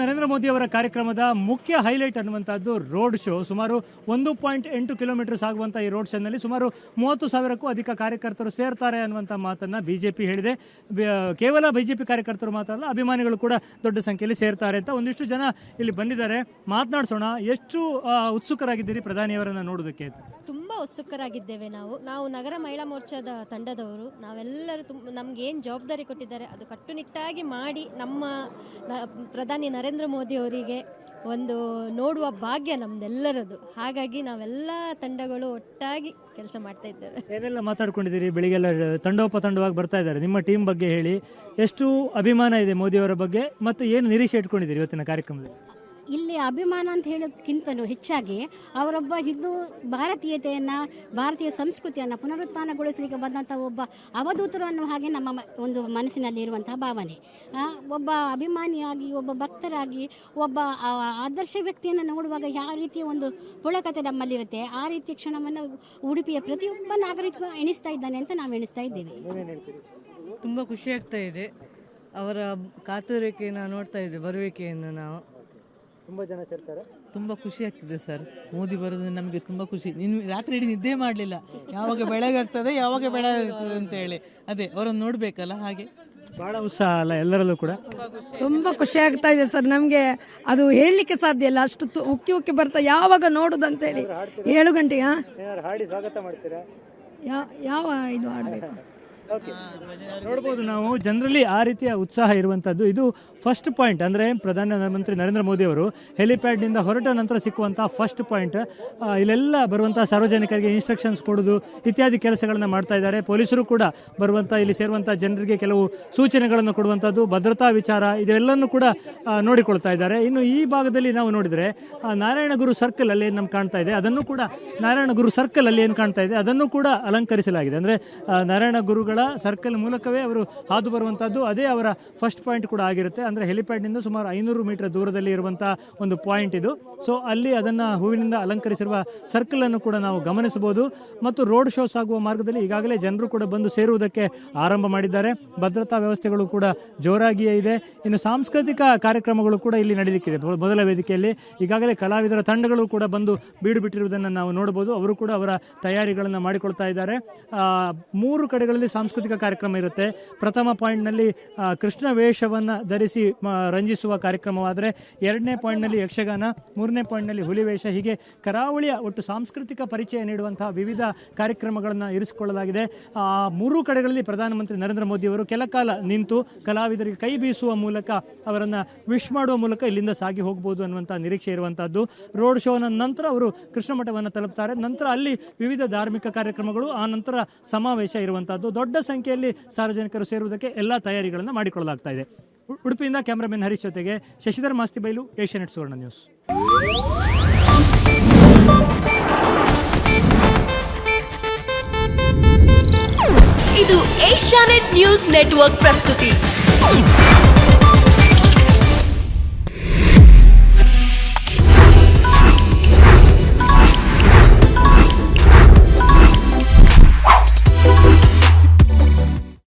ನರೇಂದ್ರ ಮೋದಿ ಅವರ ಕಾರ್ಯಕ್ರಮದ ಮುಖ್ಯ ಹೈಲೈಟ್ ಅನ್ನುವಂಥದ್ದು ರೋಡ್ ಶೋ. ಸುಮಾರು 1.8 ಕಿಲೋಮೀಟರ್ಸ್ ಆಗುವಂಥ ಈ ರೋಡ್ ಶೋನಲ್ಲಿ ಸುಮಾರು 30,000ಕ್ಕೂ ಅಧಿಕ ಕಾರ್ಯಕರ್ತರು ಸೇರ್ತಾರೆ ಅನ್ನುವಂಥ ಮಾತನ್ನು ಬಿಜೆಪಿ ಹೇಳಿದೆ. ಕೇವಲ ಬಿಜೆಪಿ ಕಾರ್ಯಕರ್ತರು ಮಾತ್ರ ಅಲ್ಲ, ಅಭಿಮಾನಿಗಳು ಕೂಡ ದೊಡ್ಡ ಸಂಖ್ಯೆಯಲ್ಲಿ ಸೇರ್ತಾರೆ ಅಂತ ಒಂದಿಷ್ಟು ಜನ ಇಲ್ಲಿ ಬಂದಿದ್ದಾರೆ. ಮಾತನಾಡಿಸೋಣ. ಎಷ್ಟು ಉತ್ಸುಕರಾಗಿದ್ದೀರಿ ಪ್ರಧಾನಿಯವರನ್ನು ನೋಡೋದಕ್ಕೆ? ತುಂಬ ಉತ್ಸುಕರಾಗಿದ್ದೇವೆ. ನಾವು ನಗರ ಮಹಿಳಾ ಮೋರ್ಚಾದ ತಂಡದವರು ನಾವೆಲ್ಲರೂ ನಮ್ಗೆ ಏನು ಜವಾಬ್ದಾರಿ ಕೊಟ್ಟಿದ್ದಾರೆ ಅದು ಕಟ್ಟುನಿಟ್ಟಾಗಿ ಮಾಡಿ ನಮ್ಮ ಪ್ರಧಾನಿ ನರೇಂದ್ರ ಮೋದಿ ಅವರಿಗೆ ಒಂದು ನೋಡುವ ಭಾಗ್ಯ ನಮ್ದೆಲ್ಲರದು. ಹಾಗಾಗಿ ನಾವೆಲ್ಲ ತಂಡಗಳು ಒಟ್ಟಾಗಿ ಕೆಲಸ ಮಾಡ್ತಾ ಇದ್ದೇವೆ. ಏನೆಲ್ಲ ಮಾತಾಡ್ಕೊಂಡಿದ್ದೀರಿ? ಬೆಳಿಗ್ಗೆಲ್ಲ ತಂಡೋಪತಂಡವಾಗಿ ಬರ್ತಾ ಇದ್ದಾರೆ. ನಿಮ್ಮ ಟೀಮ್ ಬಗ್ಗೆ ಹೇಳಿ, ಎಷ್ಟು ಅಭಿಮಾನ ಇದೆ ಮೋದಿಯವರ ಬಗ್ಗೆ ಮತ್ತು ಏನು ನಿರೀಕ್ಷೆ ಇಟ್ಕೊಂಡಿದ್ದೀರಿ ಇವತ್ತಿನ ಕಾರ್ಯಕ್ರಮದಲ್ಲಿ? ಇಲ್ಲಿ ಅಭಿಮಾನ ಅಂತ ಹೇಳೋಕ್ಕಿಂತಲೂ ಹೆಚ್ಚಾಗಿ ಅವರೊಬ್ಬ ಹಿಂದೂ ಭಾರತೀಯತೆಯನ್ನು, ಭಾರತೀಯ ಸಂಸ್ಕೃತಿಯನ್ನು ಪುನರುತ್ಥಾನಗೊಳಿಸಲಿಕ್ಕೆ ಬಂದಂಥ ಒಬ್ಬ ಅವಧೂತರು ಅನ್ನೋ ಹಾಗೆ ನಮ್ಮ ಒಂದು ಮನಸ್ಸಿನಲ್ಲಿ ಇರುವಂತಹ ಭಾವನೆ. ಒಬ್ಬ ಅಭಿಮಾನಿಯಾಗಿ, ಒಬ್ಬ ಭಕ್ತರಾಗಿ, ಒಬ್ಬ ಆದರ್ಶ ವ್ಯಕ್ತಿಯನ್ನು ನೋಡುವಾಗ ಯಾವ ರೀತಿಯ ಒಂದು ಪುಳಕತೆ ನಮ್ಮಲ್ಲಿರುತ್ತೆ, ಆ ರೀತಿಯ ಕ್ಷಣವನ್ನು ಉಡುಪಿಯ ಪ್ರತಿಯೊಬ್ಬ ನಾಗರಿಕ ಎಣಿಸ್ತಾ ಇದ್ದಾನೆ ಅಂತ ನಾವು ಎಣಿಸ್ತಾ ಇದ್ದೇವೆ. ತುಂಬ ಖುಷಿ ಆಗ್ತಾ ಇದೆ. ಅವರ ಕಾತುರಿಕೆಯನ್ನು ನೋಡ್ತಾ ಇದ್ದೇವೆ, ಬರುವಿಕೆಯನ್ನು ನಾವು. ತುಂಬ ಜನ ಸೇರ್ತಾರೆ. ತುಂಬ ಖುಷಿ ಆಗ್ತಿದೆ ಸರ್. ಮೋದಿ ಬರೋದು ನಮಗೆ ತುಂಬ ಖುಷಿ. ರಾತ್ರಿ ಇಡೀ ನಿದ್ದೆ ಮಾಡಲಿಲ್ಲ, ಯಾವಾಗ ಬೆಳಗಾಗ್ತದೆ ಯಾವಾಗ ಬೆಳಗಾಗ್ತದೆ ಅಂತ ಹೇಳಿ. ಅದೇ ಅವರನ್ನು ನೋಡಬೇಕಲ್ಲ, ಹಾಗೆ ಬಹಳ ಉತ್ಸಾಹ ಅಲ್ಲ ಎಲ್ಲರಲ್ಲೂ ಕೂಡ? ತುಂಬ ಖುಷಿ ಆಗ್ತಾ ಇದೆ ಸರ್. ನಮಗೆ ಅದು ಹೇಳಲಿಕ್ಕೆ ಸಾಧ್ಯ ಇಲ್ಲ, ಅಷ್ಟು ಉಕ್ಕಿ ಉಕ್ಕಿ ಬರ್ತಾ ಯಾವಾಗ ನೋಡುದಂತೇಳಿ. 7 ಗಂಟೆಗೆ ಹಾಡಿ ಸ್ವಾಗತ ಮಾಡ್ತೀರಾ? ಯಾವ ಇದು ಆಡಬೇಕು ನೋಡ್ಬೋದು ನಾವು. ಜನರಲ್ಲಿ ಆ ರೀತಿಯ ಉತ್ಸಾಹ ಇರುವಂಥದ್ದು. ಇದು ಫಸ್ಟ್ ಪಾಯಿಂಟ್. ಅಂದರೆ ಪ್ರಧಾನಮಂತ್ರಿ ನರೇಂದ್ರ ಮೋದಿ ಅವರು ಹೆಲಿಪ್ಯಾಡ್ನಿಂದ ಹೊರಟ ನಂತರ ಸಿಕ್ಕುವಂಥ ಫಸ್ಟ್ ಪಾಯಿಂಟ್. ಇಲ್ಲೆಲ್ಲ ಬರುವಂಥ ಸಾರ್ವಜನಿಕರಿಗೆ ಇನ್ಸ್ಟ್ರಕ್ಷನ್ಸ್ ಕೊಡೋದು ಇತ್ಯಾದಿ ಕೆಲಸಗಳನ್ನು ಮಾಡ್ತಾ ಇದ್ದಾರೆ. ಪೊಲೀಸರು ಕೂಡ ಬರುವಂಥ, ಇಲ್ಲಿ ಸೇರುವಂಥ ಜನರಿಗೆ ಕೆಲವು ಸೂಚನೆಗಳನ್ನು ಕೊಡುವಂಥದ್ದು, ಭದ್ರತಾ ವಿಚಾರ ಇದೆಲ್ಲನೂ ಕೂಡ ನೋಡಿಕೊಳ್ತಾ ಇದ್ದಾರೆ. ಇನ್ನು ಈ ಭಾಗದಲ್ಲಿ ನಾವು ನೋಡಿದರೆ ನಾರಾಯಣಗುರು ಸರ್ಕಲ್ ಅಲ್ಲಿ ಏನು ನಮ್ಗೆ ಕಾಣ್ತಾ ಇದೆ, ಅದನ್ನು ಕೂಡ ನಾರಾಯಣಗುರು ಸರ್ಕಲ್ ಅಲ್ಲಿ ಏನು ಕಾಣ್ತಾ ಇದೆ ಅದನ್ನು ಕೂಡ ಅಲಂಕರಿಸಲಾಗಿದೆ. ಅಂದರೆ ನಾರಾಯಣ ಗುರುಗಳ ಸರ್ಕಲ್ ಮೂಲಕವೇ ಅವರು ಹಾದು ಬರುವಂಥದ್ದು. ಅದೇ ಅವರ ಫಸ್ಟ್ ಪಾಯಿಂಟ್ ಕೂಡ ಆಗಿರುತ್ತೆ. ಅಂದರೆ ಹೆಲಿಪ್ಯಾಡ್ನಿಂದ ಸುಮಾರು 500 ಮೀಟರ್ ದೂರದಲ್ಲಿ ಇರುವಂಥ ಒಂದು ಪಾಯಿಂಟ್ ಇದು. ಸೊ ಅಲ್ಲಿ ಅದನ್ನು ಹೂವಿನಿಂದ ಅಲಂಕರಿಸಿರುವ ಸರ್ಕಲ್ ಅನ್ನು ಕೂಡ ನಾವು ಗಮನಿಸಬಹುದು. ಮತ್ತು ರೋಡ್ ಶೋ ಸಾಗುವ ಮಾರ್ಗದಲ್ಲಿ ಈಗಾಗಲೇ ಜನರು ಕೂಡ ಬಂದು ಸೇರುವುದಕ್ಕೆ ಆರಂಭ ಮಾಡಿದ್ದಾರೆ. ಭದ್ರತಾ ವ್ಯವಸ್ಥೆಗಳು ಕೂಡ ಜೋರಾಗಿಯೇ ಇದೆ. ಇನ್ನು ಸಾಂಸ್ಕೃತಿಕ ಕಾರ್ಯಕ್ರಮಗಳು ಕೂಡ ಇಲ್ಲಿ ನಡೀಲಿಕ್ಕಿದೆ. ಮೊದಲ ವೇದಿಕೆಯಲ್ಲಿ ಈಗಾಗಲೇ ಕಲಾವಿದರ ತಂಡಗಳು ಕೂಡ ಬಂದು ಬೀಡು ಬಿಟ್ಟಿರುವುದನ್ನು ನಾವು ನೋಡಬಹುದು. ಅವರು ಕೂಡ ಅವರ ತಯಾರಿಗಳನ್ನು ಮಾಡಿಕೊಳ್ತಾ ಇದ್ದಾರೆ. 3 ಕಡೆಗಳಲ್ಲಿ ಸಾಂಸ್ಕೃತಿಕ ಕಾರ್ಯಕ್ರಮ ಇರುತ್ತೆ. ಪ್ರಥಮ ಪಾಯಿಂಟ್ನಲ್ಲಿ ಕೃಷ್ಣ ವೇಷವನ್ನು ಧರಿಸಿ ರಂಜಿಸುವ ಕಾರ್ಯಕ್ರಮವಾದರೆ, 2ನೇ ಪಾಯಿಂಟ್ನಲ್ಲಿ ಯಕ್ಷಗಾನ, 3ನೇ ಪಾಯಿಂಟ್ನಲ್ಲಿ ಹುಲಿವೇಷ. ಹೀಗೆ ಕರಾವಳಿಯ ಒಟ್ಟು ಸಾಂಸ್ಕೃತಿಕ ಪರಿಚಯ ನೀಡುವಂತಹ ವಿವಿಧ ಕಾರ್ಯಕ್ರಮಗಳನ್ನು ಇರಿಸಿಕೊಳ್ಳಲಾಗಿದೆ. 3 ಕಡೆಗಳಲ್ಲಿ ಪ್ರಧಾನಮಂತ್ರಿ ನರೇಂದ್ರ ಮೋದಿ ಅವರು ಕೆಲ ಕಾಲ ನಿಂತು ಕಲಾವಿದರಿಗೆ ಕೈ ಬೀಸುವ ಮೂಲಕ ಅವರನ್ನು ವಿಶ್ ಮಾಡುವ ಮೂಲಕ ಇಲ್ಲಿಂದ ಸಾಗಿ ಹೋಗಬಹುದು ಅನ್ನುವಂಥ ನಿರೀಕ್ಷೆ ಇರುವಂತಹದ್ದು. ರೋಡ್ ಶೋನ ನಂತರ ಅವರು ಕೃಷ್ಣ ಮಠವನ್ನು ತಲುಪ್ತಾರೆ. ನಂತರ ಅಲ್ಲಿ ವಿವಿಧ ಧಾರ್ಮಿಕ ಕಾರ್ಯಕ್ರಮಗಳು, ಆ ನಂತರ ಸಮಾವೇಶ ಇರುವಂತಹದ್ದು. ದೊಡ್ಡ ಸಂಖ್ಯೆಯಲ್ಲಿ ಸಾರ್ವಜನಿಕರು ಸೇರುವುದಕ್ಕೆ ಎಲ್ಲ ತಯಾರಿಗಳನ್ನು ಮಾಡಿಕೊಳ್ಳಲಾಗ್ತಾ ಇದೆ. ಉಡುಪಿಯಿಂದ ಕ್ಯಾಮರಾಮನ್ ಹರೀಶ್ ಜೊತೆಗೆ ಶಶಿಧರ್ ಮಾಸ್ತಿಬೈಲು, ಏಷ್ಯಾನೆಟ್ ಸುವರ್ಣ ನ್ಯೂಸ್. ಇದು ಏಷ್ಯಾನೆಟ್ ನ್ಯೂಸ್ ನೆಟ್ವರ್ಕ್ ಪ್ರಸ್ತುತಿ.